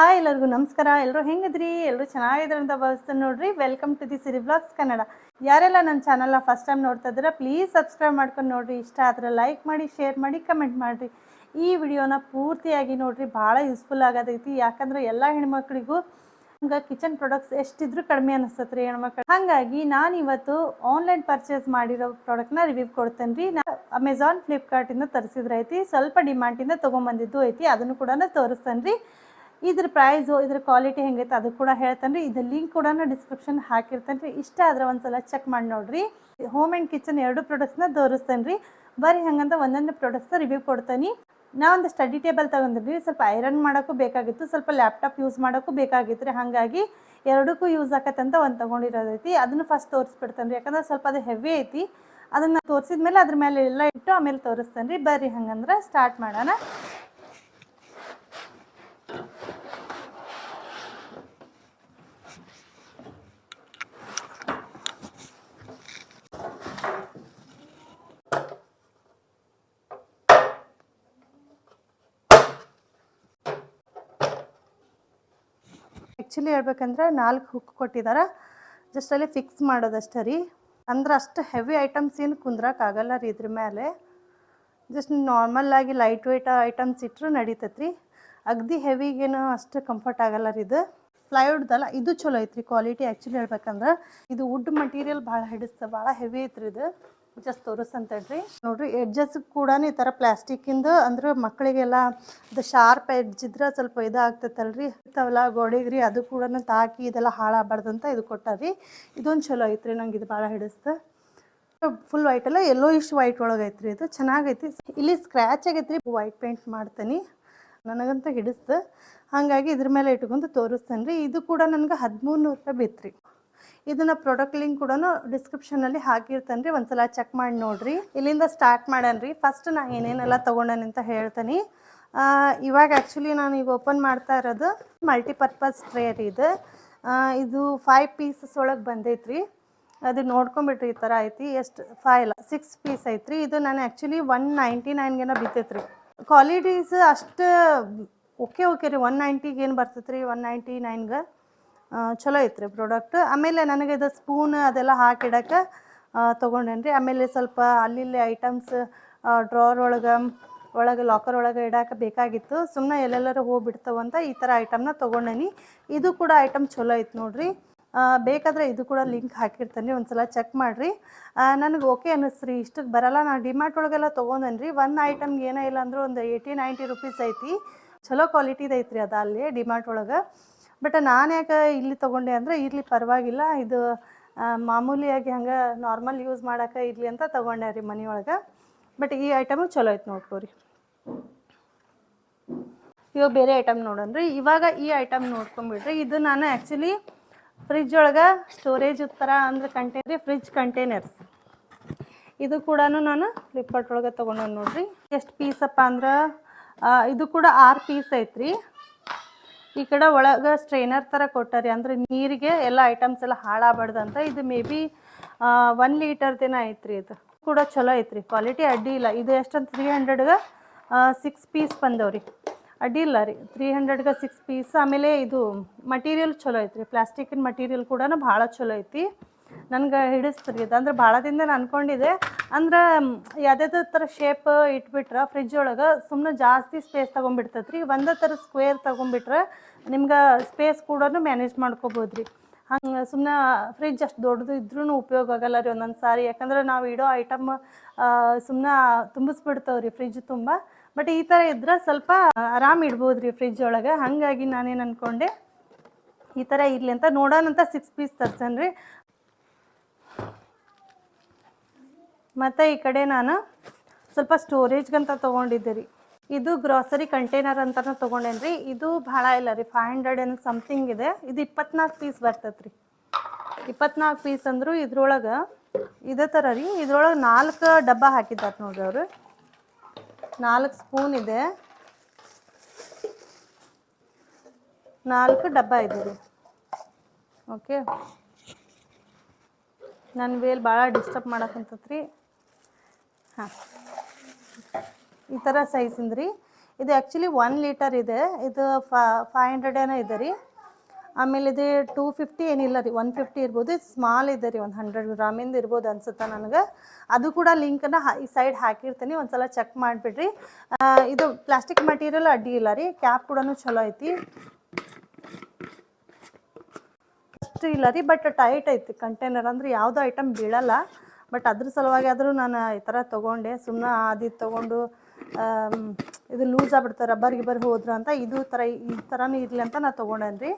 Hi ಎಲ್ಲರಿಗೂ ನಮಸ್ಕಾರ. ಎಲ್ಲರೂ ಹೆಂಗಿದ್ರಿ? ಎಲ್ಲರೂ ಚೆನ್ನಾಗಿದ್ರೆ ಅಂತ ಭಾವಿಸ್ತೀನಿ ನೋಡ್ರಿ. Welcome to the Siri blogs Kannada. ಯಾರೆಲ್ಲ ನನ್ನ ಚಾನಲ್ನ ಫಸ್ಟ್ ಟೈಮ್ ನೋಡ್ತಾ ಇದ್ದೀರಾ ಪ್ಲೀಸ್ ಸಬ್ಸ್ಕ್ರೈಬ್ ಮಾಡ್ಕೊಂಡು ನೋಡಿರಿ. ಇಷ್ಟ ಆದರೆ ಲೈಕ್ ಮಾಡಿ, ಶೇರ್ ಮಾಡಿ, ಕಮೆಂಟ್ ಮಾಡಿರಿ. ಈ ವಿಡಿಯೋನ ಪೂರ್ತಿಯಾಗಿ ನೋಡಿರಿ, ಭಾಳ ಯೂಸ್ಫುಲ್ ಆಗೋದೈತಿ. ಯಾಕಂದ್ರೆ ಎಲ್ಲ ಹೆಣ್ಮಕ್ಳಿಗೂ ಹಂಗೆ ಕಿಚನ್ ಪ್ರಾಡಕ್ಟ್ಸ್ ಎಷ್ಟಿದ್ರೂ ಕಡಿಮೆ ಅನಿಸ್ತದೆ ರೀ ಹೆಣ್ಮಕ್ಳು. ಹಾಗಾಗಿ ನಾನು ಇವತ್ತು ಆನ್ಲೈನ್ ಪರ್ಚೇಸ್ ಮಾಡಿರೋ ಪ್ರಾಡಕ್ಟ್ನ ರಿವ್ಯೂ ಕೊಡ್ತೇನೆ ರೀ. ನಾನು ಅಮೆಝಾನ್ ಫ್ಲಿಪ್ಕಾರ್ಟಿಂದ ತರಿಸಿದ್ರೈತಿ, ಸ್ವಲ್ಪ ಡಿಮಾರ್ಟಿಂದ ತೊಗೊಂಬಂದಿದ್ದು ಐತಿ, ಅದನ್ನು ಕೂಡ ತೋರಿಸ್ತೇನೆ ರೀ. ಇದ್ರ ಪ್ರೈಸು, ಇದ್ರ ಕ್ವಾಲಿಟಿ ಹೆಂಗೈತೆ ಅದು ಕೂಡ ಹೇಳ್ತೇನೆ ರೀ. ಇದ್ರ ಲಿಂಕ್ ಕೂಡ ಡಿಸ್ಕ್ರಿಪ್ಷನ್ ಹಾಕಿರ್ತೇನೆ ರೀ. ಇಷ್ಟ ಆದರೆ ಒಂದ್ಸಲ ಚೆಕ್ ಮಾಡಿ ನೋಡಿರಿ. ಹೋಮ್ ಆ್ಯಂಡ್ ಕಿಚನ್ ಎರಡು ಪ್ರಾಡಕ್ಟ್ಸ್ನ ತೋರಿಸ್ತೇನೆ ರೀ. ಬರೀ ಹಂಗಂತ ಒಂದೊಂದು ಪ್ರಾಡಕ್ಟ್ಸ್ನ ರಿವ್ಯೂ ಕೊಡ್ತೇನೆ. ನಾ ಒಂದು ಸ್ಟಡಿ ಟೇಬಲ್ ತೊಗೊಂಡಿದ್ರಿ. ಸ್ವಲ್ಪ ಐರನ್ ಮಾಡೋಕ್ಕೂ ಬೇಕಾಗಿತ್ತು, ಸ್ವಲ್ಪ ಲ್ಯಾಪ್ಟಾಪ್ ಯೂಸ್ ಮಾಡೋಕ್ಕೂ ಬೇಕಾಗಿತ್ತು ರೀ. ಹಾಗಾಗಿ ಎರಡಕ್ಕೂ ಯೂಸ್ ಆಕತ್ತಂತ ಒಂದು ತೊಗೊಂಡಿರೋದೈತಿ. ಅದನ್ನು ಫಸ್ಟ್ ತೋರಿಸ್ಬಿಡ್ತೇನೆ ರೀ, ಯಾಕಂದ್ರೆ ಸ್ವಲ್ಪ ಅದು ಹೆವಿ ಐತಿ. ಅದನ್ನು ತೋರಿಸಿದ್ಮೇಲೆ ಅದ್ರ ಮೇಲೆ ಎಲ್ಲ ಇಟ್ಟು ಆಮೇಲೆ ತೋರಿಸ್ತೇನೆ ರೀ. ಬರ್ರಿ ಹಂಗಂದ್ರೆ ಸ್ಟಾರ್ಟ್ ಮಾಡೋಣ. ಆ್ಯಕ್ಚುಲಿ ಹೇಳ್ಬೇಕಂದ್ರೆ 4 ಹುಕ್ ಕೊಟ್ಟಿದ್ದಾರೆ. ಜಸ್ಟ್ ಅಲ್ಲಿ ಫಿಕ್ಸ್ ಮಾಡೋದಷ್ಟೇ ರೀ. ಅಂದ್ರೆ ಅಷ್ಟು ಹೆವಿ ಐಟಮ್ಸ್ ಏನು ಕುಂದ್ರಕ್ಕಾಗಲ್ಲ ರೀ ಇದ್ರ ಮೇಲೆ. ಜಸ್ಟ್ ನಾರ್ಮಲ್ಲಾಗಿ ಲೈಟ್ ವೆಯ್ಟ್ ಐಟಮ್ಸ್ ಇಟ್ಟರು ನಡೀತೈತೆ ರೀ. ಅಗದಿ ಹೆವಿಗೇನು ಅಷ್ಟು ಕಂಫರ್ಟ್ ಆಗಲ್ಲ ರೀ. ಇದು ಪ್ಲೈವುಡ್ದಲ್ಲ, ಇದು ಚಲೋ ಐತ್ರಿ ಕ್ವಾಲಿಟಿ. ಆ್ಯಕ್ಚುಲಿ ಹೇಳ್ಬೇಕಂದ್ರೆ ಇದು ವುಡ್ ಮಟೀರಿಯಲ್ ಭಾಳ ಹಿಡಿಸ್ತದೆ, ಭಾಳ ಹೆವಿ ಐತ್ರಿ ಇದು. ಜಸ್ಟ್ ತೋರಿಸ್ತಂತೇಳ್ರಿ ನೋಡ್ರಿ. ಎಡ್ಜಸ್ ಕೂಡ ಈ ಥರ ಪ್ಲಾಸ್ಟಿಕ್ಕಿಂದ, ಅಂದ್ರೆ ಮಕ್ಕಳಿಗೆಲ್ಲ ಅದು ಶಾರ್ಪ್ ಎಡ್ಜ್ ಇದ್ರೆ ಸ್ವಲ್ಪ ಇದಾಗ್ತೈತಲ್ರಿ, ಇರ್ತಾವಲ್ಲ ಗೋಡೆಗ್ರಿ, ಅದು ಕೂಡ ತಾಕಿ ಇದೆಲ್ಲ ಹಾಳಾಗಬಾರ್ದಂತ ಇದು ಕೊಟ್ಟಾರಿ. ಇದೊಂದು ಚಲೋ ಐತ್ರಿ, ನಂಗೆ ಇದು ಭಾಳ ಹಿಡಿಸ್ತು. ಫುಲ್ ವೈಟ್ ಅಲ್ಲ, ಎಲ್ಲೋ ಇಷ್ಟು ವೈಟ್ ಒಳಗೆ ಐತ್ರಿ. ಇದು ಚೆನ್ನಾಗೈತಿ. ಇಲ್ಲಿ ಸ್ಕ್ರ್ಯಾಚ್ ಆಗೈತ್ರಿ, ವೈಟ್ ಪೇಂಟ್ ಮಾಡ್ತೇನೆ. ನನಗಂತ ಹಿಡಿಸ್ತು, ಹಾಗಾಗಿ ಇದ್ರ ಮೇಲೆ ಇಟ್ಕೊಂಡು ತೋರಿಸ್ತೇನೆ ರೀ. ಇದು ಕೂಡ ನನಗೆ 1300 ರೂಪಾಯಿ ಬಿತ್ತು. ಇದನ್ನ ಪ್ರಾಡಕ್ಟ್ ಲಿಂಕ್ ಕೂಡ ಡಿಸ್ಕ್ರಿಪ್ಷನಲ್ಲಿ ಹಾಕಿರ್ತೇನೆ ರೀ, ಒಂದ್ಸಲ ಚೆಕ್ ಮಾಡಿ ನೋಡ್ರಿ. ಇಲ್ಲಿಂದ ಸ್ಟಾರ್ಟ್ ಮಾಡೇನ್ರಿ. ಫಸ್ಟ್ ನಾನು ಏನೇನೆಲ್ಲ ತೊಗೊಂಡೇನೆ ಅಂತ ಹೇಳ್ತೇನೆ. ಇವಾಗ ಆ್ಯಕ್ಚುಲಿ ನಾನು ಈಗ ಓಪನ್ ಮಾಡ್ತಾ ಇರೋದು ಮಲ್ಟಿಪರ್ಪಸ್ ಟ್ರೇ ರೀ. ಇದು 5 ಪೀಸಸ್ ಒಳಗೆ ಬಂದೈತ್ರಿ. ಅದು ನೋಡ್ಕೊಂಬಿಟ್ರಿ, ಈ ಥರ ಐತಿ. ಎಷ್ಟು 5 ಅಲ್ಲ 6 ಪೀಸ್ ಐತ್ರಿ. ಇದು ನಾನು ಆ್ಯಕ್ಚುಲಿ 199 ಬಿತ್ತೈತ್ರಿ. ಕ್ವಾಲಿಟೀಸ್ ಅಷ್ಟು ಓಕೆ ರೀ. 190 ಏನು ಬರ್ತೈತೆ ರೀ, 199 ಚಲೋ ಐತ್ರಿ ಪ್ರಾಡಕ್ಟ್. ಆಮೇಲೆ ನನಗೆ ಇದು ಸ್ಪೂನ್ ಅದೆಲ್ಲ ಹಾಕಿಡಕ್ಕೆ ತೊಗೊಂಡೇನಿ ರೀ. ಆಮೇಲೆ ಸ್ವಲ್ಪ ಅಲ್ಲಿ ಐಟಮ್ಸ್ ಡ್ರಾರ್ ಒಳಗೆ ಲಾಕರ್ ಒಳಗೆ ಇಡಕ್ಕೆ ಬೇಕಾಗಿತ್ತು. ಸುಮ್ಮನೆ ಎಲ್ಲೆಲ್ಲರೂ ಹೋಗ್ಬಿಡ್ತಾವಂತ ಈ ಥರ ಐಟಮ್ನ ತೊಗೊಂಡೇನಿ. ಇದು ಕೂಡ ಐಟಮ್ ಚಲೋ ಐತೆ ನೋಡಿರಿ. ಬೇಕಾದರೆ ಇದು ಕೂಡ ಲಿಂಕ್ ಹಾಕಿರ್ತೇನೆ, ಒಂದ್ಸಲ ಚೆಕ್ ಮಾಡಿರಿ. ನನಗೆ ಓಕೆ ಅನ್ನಿಸ್ರಿ. ಇಷ್ಟಕ್ಕೆ ಬರಲ್ಲ. ನಾನು ಡಿಮಾರ್ಟ್ ಒಳಗೆಲ್ಲ ತೊಗೊಂಡೇನಿ ರೀ. ಒಂದು ಐಟಮ್ಗೆ ಏನೋ ಇಲ್ಲ ಅಂದ್ರೆ ಒಂದು 80-90 ರೂಪೀಸ್ ಐತಿ. ಚಲೋ ಕ್ವಾಲಿಟಿದು ಐತ್ರಿ ಅದು ಅಲ್ಲಿ ಡಿಮಾರ್ಟ್ ಒಳಗೆ. ಬಟ್ ನಾನು ಯಾಕೆ ಇಲ್ಲಿ ತೊಗೊಂಡೆ ಅಂದರೆ, ಇರಲಿ ಪರವಾಗಿಲ್ಲ, ಇದು ಮಾಮೂಲಿಯಾಗಿ ಹಂಗೆ ನಾರ್ಮಲ್ ಯೂಸ್ ಮಾಡೋಕೆ ಇರಲಿ ಅಂತ ತೊಗೊಂಡೆ ರೀ ಮನೆಯೊಳಗೆ. ಬಟ್ ಈ ಐಟಮು ಚಲೋ ಐತೆ ನೋಡ್ಕೋರಿ. ಇವಾಗ ಬೇರೆ ಐಟಮ್ ನೋಡೋಣ್ರಿ. ಇವಾಗ ಈ ಐಟಮ್ ನೋಡ್ಕೊಂಬಿಡ್ರಿ. ಇದು ನಾನು ಆ್ಯಕ್ಚುಲಿ ಫ್ರಿಜ್ ಒಳಗೆ ಸ್ಟೋರೇಜ್ ಥರ ಅಂದ್ರೆ ಕಂಟೈನರ್, ಫ್ರಿಜ್ ಕಂಟೈನರ್ಸ್. ಇದು ಕೂಡ ನಾನು ಫ್ಲಿಪ್ಕಾರ್ಟ್ ಒಳಗೆ ತೊಗೊಂಡು ನೋಡ್ರಿ. ಎಷ್ಟು ಪೀಸಪ್ಪ ಅಂದ್ರೆ ಇದು ಕೂಡ 6 ಪೀಸ್ ಐತ್ರಿ. ಈ ಕಡೆ ಒಳಗೆ ಸ್ಟ್ರೈನರ್ ಥರ ಕೊಟ್ಟಾರಿ, ಅಂದರೆ ನೀರಿಗೆ ಎಲ್ಲ ಐಟಮ್ಸ್ ಎಲ್ಲ ಹಾಳಾಗಬಾರ್ದಂತ. ಇದು ಮೇ ಬಿ 1 ಲೀಟರ್ದೇನ ಐತ್ರಿ. ಇದು ಕೂಡ ಚಲೋ ಐತ್ರಿ, ಕ್ವಾಲಿಟಿ ಅಡ್ಡಿ ಇಲ್ಲ. ಇದು ಎಷ್ಟಂತ 300ಗೆ 6 ಪೀಸ್ ಬಂದವ್ರಿ. ಅಡ್ಡಿ ಇಲ್ಲ ರೀ, 300ಗೆ 6 ಪೀಸ್. ಆಮೇಲೆ ಇದು ಮಟೀರಿಯಲ್ ಚಲೋ ಐತ್ರಿ, ಪ್ಲಾಸ್ಟಿಕ್ಕಿನ ಮಟೀರಿಯಲ್ ಕೂಡ ಭಾಳ ಚಲೋ ಐತಿ. ನನಗೆ ಹಿಡಿಸ್ತೀರಿ ಇದು. ಅಂದ್ರೆ ಭಾಳ ದಿನ ಅನ್ಕೊಂಡಿದ್ದೆ, ಅಂದ್ರೆ ಯಾವುದೇ ಥರ ಶೇಪ್ ಇಟ್ಬಿಟ್ರೆ ಫ್ರಿಜ್ ಒಳಗೆ ಸುಮ್ಮನೆ ಜಾಸ್ತಿ ಸ್ಪೇಸ್ ತೊಗೊಂಡ್ಬಿಡ್ತೈತೆ ರೀ. ಒಂದೇ ಥರ ಸ್ಕ್ವೇರ್ ತೊಗೊಂಡ್ಬಿಟ್ರೆ ನಿಮ್ಗೆ ಸ್ಪೇಸ್ ಕೂಡ ಮ್ಯಾನೇಜ್ ಮಾಡ್ಕೋಬೋದು ರೀ. ಹಂಗೆ ಸುಮ್ಮನೆ ಫ್ರಿಜ್ ಅಷ್ಟು ದೊಡ್ಡದು ಇದ್ರೂ ಉಪಯೋಗ ಆಗಲ್ಲ ರೀ ಒಂದೊಂದು ಸಾರಿ. ಯಾಕಂದ್ರೆ ನಾವು ಇಡೋ ಐಟಮ್ ಸುಮ್ಮನೆ ತುಂಬಿಸ್ಬಿಡ್ತಾವೆ ರೀ ಫ್ರಿಜ್ ತುಂಬ. ಬಟ್ ಈ ಥರ ಇದ್ರೆ ಸ್ವಲ್ಪ ಆರಾಮ್ ಇಡ್ಬೋದು ರೀ ಫ್ರಿಜ್ ಒಳಗೆ. ಹಾಗಾಗಿ ನಾನೇನು ಅಂದ್ಕೊಂಡೆ, ಈ ಥರ ಇರಲಿ ಅಂತ ನೋಡೋಣಂತ 6 ಪೀಸ್ ತರ್ಸೇನೆ ರೀ. ಮತ್ತು ಈ ಕಡೆ ನಾನು ಸ್ವಲ್ಪ ಸ್ಟೋರೇಜ್ಗಂತ ತೊಗೊಂಡಿದ್ದೆ ರೀ. ಇದು ಗ್ರಾಸರಿ ಕಂಟೈನರ್ ಅಂತಲೂ ತೊಗೊಂಡೇನಿ ರೀ. ಇದು ಭಾಳ ಇಲ್ಲ ರೀ, 500 ಏನು ಸಮಥಿಂಗ್ ಇದೆ. ಇದು 24 ಪೀಸ್ ಬರ್ತೈತೆ ರೀ. 24 ಪೀಸ್ ಅಂದರು ಇದ್ರೊಳಗೆ ಇದೇ ಥರ ರೀ. ಇದ್ರೊಳಗೆ 4 ಡಬ್ಬ ಹಾಕಿದ್ದಾರೆ ನೋಡ್ರಿ ಅವರು. 4 ಸ್ಪೂನ್ ಇದೆ, 4 ಡಬ್ಬ ಇದೆ ರೀ. ಓಕೆ, ನನ್ನ ವೇಲ್ ಭಾಳ ಡಿಸ್ಟರ್ಬ್ ಮಾಡಕ್ಕಂತತ್ರಿ. ಹಾಂ, ಈ ಥರ ಸೈಜಿಂದ ರೀ. ಇದು ಆ್ಯಕ್ಚುಲಿ 1 ಲೀಟರ್ ಇದೆ. ಇದು 500 ಏನೋ ಇದೆ ರೀ. ಆಮೇಲೆ ಇದು 250 ಏನಿಲ್ಲ ರೀ, 150 ಇರ್ಬೋದು. ಇದು ಸ್ಮಾಲ್ ಇದೆ ರೀ, ಒಂದು 100 ಗ್ರಾಮಿಂದ ಇರ್ಬೋದು ಅನ್ಸುತ್ತೆ ನನಗೆ. ಅದು ಕೂಡ ಲಿಂಕನ್ನು ಈ ಸೈಡ್ ಹಾಕಿರ್ತೀನಿ, ಒಂದ್ಸಲ ಚೆಕ್ ಮಾಡಿಬಿಡ್ರಿ. ಇದು ಪ್ಲಾಸ್ಟಿಕ್ ಮಟೀರಿಯಲ್ ಅಡ್ಡಿ ಇಲ್ಲ ರೀ. ಕ್ಯಾಪ್ ಕೂಡ ಚಲೋ ಐತಿ, ಅಷ್ಟು ಇಲ್ಲ ರೀ. ಬಟ್ ಟೈಟ್ ಐತಿ ಕಂಟೈನರ್, ಅಂದರೆ ಯಾವುದೋ ಐಟಮ್ ಬೀಳಲ್ಲ. ಬಟ್ ಅದ್ರ ಸಲುವಾಗಿ ಆದರೂ ನಾನು ಈ ಥರ ತೊಗೊಂಡೆ. ಸುಮ್ಮನೆ ಅದು ತೊಗೊಂಡು ಇದು ಲೂಸ್ ಆಗ್ಬಿಡ್ತಾರೆ, ರಬ್ಬರ್ ಗಿಬ್ಬರ್ ಹೋದ್ರು ಅಂತ. ಇದು ಈ ಥರನೂ ಇರಲಿ ಅಂತ ನಾನು ತೊಗೊಂಡೇನಿ ರೀ.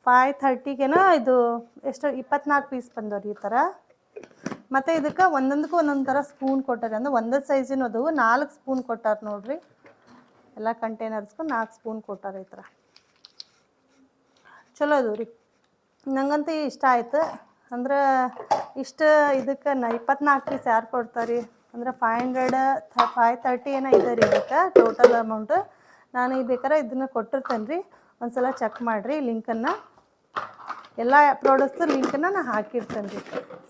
530ಗೇನೋ ಇದು ಎಷ್ಟು 24 ಪೀಸ್ ಬಂದವ್ರಿ ಈ ಥರ. ಮತ್ತು ಇದಕ್ಕೆ ಒಂದೊಂದಕ್ಕೂ ಒಂದೊಂದು ಥರ ಸ್ಪೂನ್ ಕೊಟ್ಟಾರೆ. ಅಂದರೆ ಒಂದೇ ಸೈಜಿನದು 4 ಸ್ಪೂನ್ ಕೊಟ್ಟಾರೆ ನೋಡಿರಿ. ಎಲ್ಲ ಕಂಟೈನರ್ಸ್ಗೂ 4 ಸ್ಪೂನ್ ಕೊಟ್ಟಾರೆ ಈ ಥರ. ಚಲೋ ಅದು ರೀ, ನಂಗಂತೂ ಇಷ್ಟ ಆಯ್ತು. ಅಂದ್ರೆ ಇಷ್ಟು ಇದಕ್ಕೆ 24 ಪೀಸ್ ಯಾರು ಕೊಡ್ತಾರೆ? ಅಂದರೆ 530 ಏನೋ ಇದೆ ರೀ ಇದಕ್ಕೆ ಟೋಟಲ್ ಅಮೌಂಟು. ನಾನು ಬೇಕಾದ್ರೆ ಇದನ್ನು ಕೊಟ್ಟಿರ್ತೇನೆ ರೀ, ಒಂದ್ಸಲ ಚೆಕ್ ಮಾಡಿರಿ ಲಿಂಕನ್ನು. ಎಲ್ಲ ಪ್ರಾಡಕ್ಟ್ಸು ಲಿಂಕನ್ನು ನಾನು ಹಾಕಿರ್ತೇನೆ ರೀ.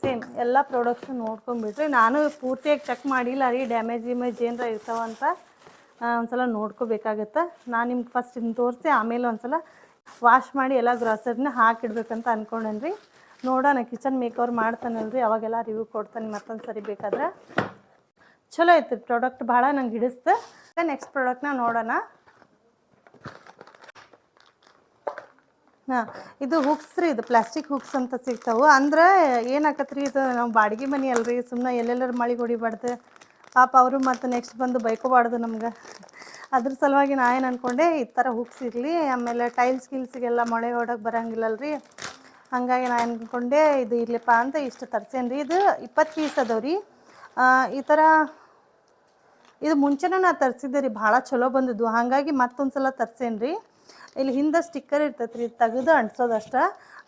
ಸೇಮ್ ಎಲ್ಲ ಪ್ರಾಡಕ್ಟ್ಸು ನೋಡ್ಕೊಂಬಿಡ್ರಿ. ನಾನು ಪೂರ್ತಿಯಾಗಿ ಚೆಕ್ ಮಾಡಿಲ್ಲ ರೀ, ಡ್ಯಾಮೇಜ್ ಏನಾರ ಇರ್ತಾವಂತ ಒಂದ್ಸಲ ನೋಡ್ಕೋಬೇಕಾಗತ್ತೆ. ನಾನು ನಿಮ್ಗೆ ಫಸ್ಟ್ ಇದನ್ನ ತೋರಿಸಿ ಆಮೇಲೆ ಒಂದ್ಸಲ ವಾಶ್ ಮಾಡಿ ಎಲ್ಲ ಗ್ರಾಸರಿನ ಹಾಕಿಡ್ಬೇಕಂತ ಅಂದ್ಕೊಂಡೇನಿ ರೀ. ನೋಡೋಣ, ಕಿಚನ್ ಮೇಕವ್ರು ಮಾಡ್ತಾನಲ್ಲ ರೀ, ಅವಾಗೆಲ್ಲ ರಿವ್ಯೂ ಕೊಡ್ತಾನೆ ಮತ್ತೊಂದು ಸರಿ ಬೇಕಾದ್ರೆ. ಚಲೋ ಐತಿ ಪ್ರಾಡಕ್ಟ್, ಭಾಳ ನಂಗೆ ಹಿಡಿಸ್ತು. ನೆಕ್ಸ್ಟ್ ಪ್ರಾಡಕ್ಟ್ನ ನೋಡೋಣ. ಹಾಂ, ಇದು ಹುಕ್ಸ್ ರೀ, ಇದು ಪ್ಲಾಸ್ಟಿಕ್ ಹುಕ್ಸ್ ಅಂತ ಸಿಗ್ತಾವೆ. ಅಂದ್ರೆ ಏನಾಕತ್ತೆ ರೀ, ಇದು ನಾವು ಬಾಡಿಗೆ ಮನೆ ಅಲ್ರಿ, ಸುಮ್ಮನೆ ಎಲ್ಲೆಲ್ಲರೂ ಮಳೆ ಹೊಡಿಬಾರ್ದು ಪಾಪ, ಅವರು ಮತ್ತು ನೆಕ್ಸ್ಟ್ ಬಂದು ಬೈಕೋಬಾರ್ದು ನಮ್ಗೆ. ಅದ್ರ ಸಲುವಾಗಿ ನಾ ಏನು ಅಂದ್ಕೊಂಡೆ, ಈ ಥರ ಹುಕ್ಸ್ ಇರಲಿ. ಆಮೇಲೆ ಟೈಲ್ಸ್ ಗಿಲ್ಸಿಗೆಲ್ಲ ಮಳೆ ಹೊಡೋಕೆ ಬರೋಂಗಿಲ್ಲಲ್ಲ ರೀ, ಹಾಗಾಗಿ ನಾನು ಅಂದ್ಕೊಂಡೆ ಇದು ಇರಲಿಪ್ಪ ಅಂತ ಇಷ್ಟು ತರ್ಸೇನಿ ರೀ. ಇದು 20 ಪೀಸ್ ಅದಾವೆ ರೀ. ಈ ಥರ ಇದು ಮುಂಚೆನೂ ನಾನು ತರಿಸಿದ್ದೆ ರೀ, ಭಾಳ ಚಲೋ ಬಂದಿದ್ದು. ಹಾಗಾಗಿ ಮತ್ತೊಂದು ಸಲ ತರ್ಸೇನಿ ರೀ. ಇಲ್ಲಿ ಹಿಂದೆ ಸ್ಟಿಕ್ಕರ್ ಇರ್ತೈತೆ ರೀ, ತೆಗೆದು ಅಂಟ್ಸೋದಷ್ಟ.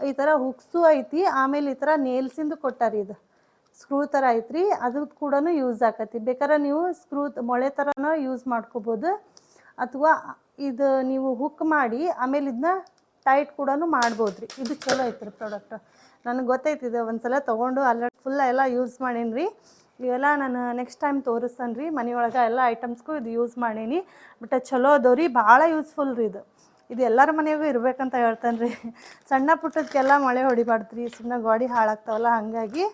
ಈ ಥರ ಹುಕ್ಸು ಐತಿ. ಆಮೇಲೆ ಈ ಥರ ನೇಲ್ಸಿಂದು ಕೊಟ್ಟಾರಿ, ಇದು ಸ್ಕ್ರೂ ಥರ ಐತ್ರಿ. ಅದು ಕೂಡ ಯೂಸ್ ಆಕತಿ. ಬೇಕಾದ್ರೆ ನೀವು ಸ್ಕ್ರೂ ಮೊಳೆ ಥರನೂ ಯೂಸ್ ಮಾಡ್ಕೋಬೋದು, ಅಥವಾ ಇದು ನೀವು ಹುಕ್ ಮಾಡಿ ಆಮೇಲೆ ಇದನ್ನ ಟೈಟ್ ಕೂಡ ಮಾಡ್ಬೋದು ರೀ. ಇದು ಚಲೋ ಐತ್ರಿ ಪ್ರಾಡಕ್ಟ್, ನನಗೆ ಗೊತ್ತೈತಿದೆ. ಒಂದು ಸಲ ತೊಗೊಂಡು ಫುಲ್ ಎಲ್ಲ ಯೂಸ್ ಮಾಡೀನಿ ರೀ. ಇವೆಲ್ಲ ನಾನು ನೆಕ್ಸ್ಟ್ ಟೈಮ್ ತೋರಿಸ್ತೇನೆ ರೀ. ಮನೆಯೊಳಗೆ ಎಲ್ಲ ಐಟಮ್ಸ್ಗೂ ಇದು ಯೂಸ್ ಮಾಡೀನಿ. ಬಟ್ ಚಲೋ ಅದಾವ ರೀ, ಭಾಳ ಯೂಸ್ಫುಲ್ ರೀ ಇದು ಎಲ್ಲರ ಮನೆಯಾಗೂ ಇರಬೇಕಂತ ಹೇಳ್ತೇನೆ ರೀ. ಸಣ್ಣ ಪುಟ್ಟದಕ್ಕೆಲ್ಲ ಮಳೆ ಹೊಡಿಬಾರ್ದು ರೀ, ಸುಮ್ಮನೆ ಗಾಡಿ ಹಾಳಾಗ್ತಾವಲ್ಲ. ಹಾಗಾಗಿ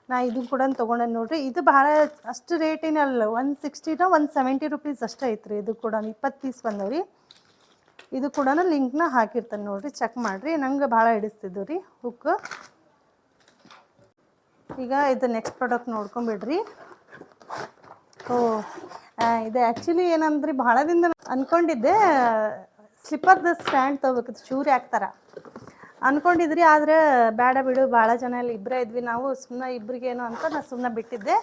ನಾ ಇದು ಕೂಡ ತೊಗೊಂಡೆ ನೋಡಿರಿ. ಇದು ಭಾಳ ಅಷ್ಟು ರೇಟಿನಲ್ಲ, 160 170 ರುಪೀಸ್ ಅಷ್ಟೇ ಐತ್ರಿ. ಇದು ಕೂಡ 20 ಪೀಸ್ ಬಂದವ್ರಿ. ಇದು ಕೂಡ ಲಿಂಕ್ನ ಹಾಕಿರ್ತಾನೆ ನೋಡಿರಿ, ಚೆಕ್ ಮಾಡಿರಿ. ನಂಗೆ ಭಾಳ ಹಿಡಿಸ್ತಿದ್ದು ರೀ ಹುಕ್. ಈಗ ಇದು ನೆಕ್ಸ್ಟ್ ಪ್ರಾಡಕ್ಟ್ ನೋಡ್ಕೊಂಬಿಡ್ರಿ. ಇದು ಆ್ಯಕ್ಚುಲಿ ಏನಂದ್ರಿ, ಭಾಳ ದಿನ ಅಂದ್ಕೊಂಡಿದ್ದೆ ಸ್ಲಿಪ್ಪರ್ದು ಸ್ಟ್ಯಾಂಡ್ ತೊಗೋಬೇಕಿತ್ತು, ಶೂರಿ ಹಾಕ್ತಾರ ಅಂದ್ಕೊಂಡಿದ್ರಿ. ಆದರೆ ಬೇಡ ಬಿಡು, ಭಾಳ ಜನ ಎಲ್ಲ ಇಬ್ಬರೇ ಇದ್ವಿ ನಾವು, ಸುಮ್ಮನೆ ಇಬ್ರಿಗೇನು ಅಂತ ನಾನು ಸುಮ್ಮನೆ ಬಿಟ್ಟಿದ್ದೆ.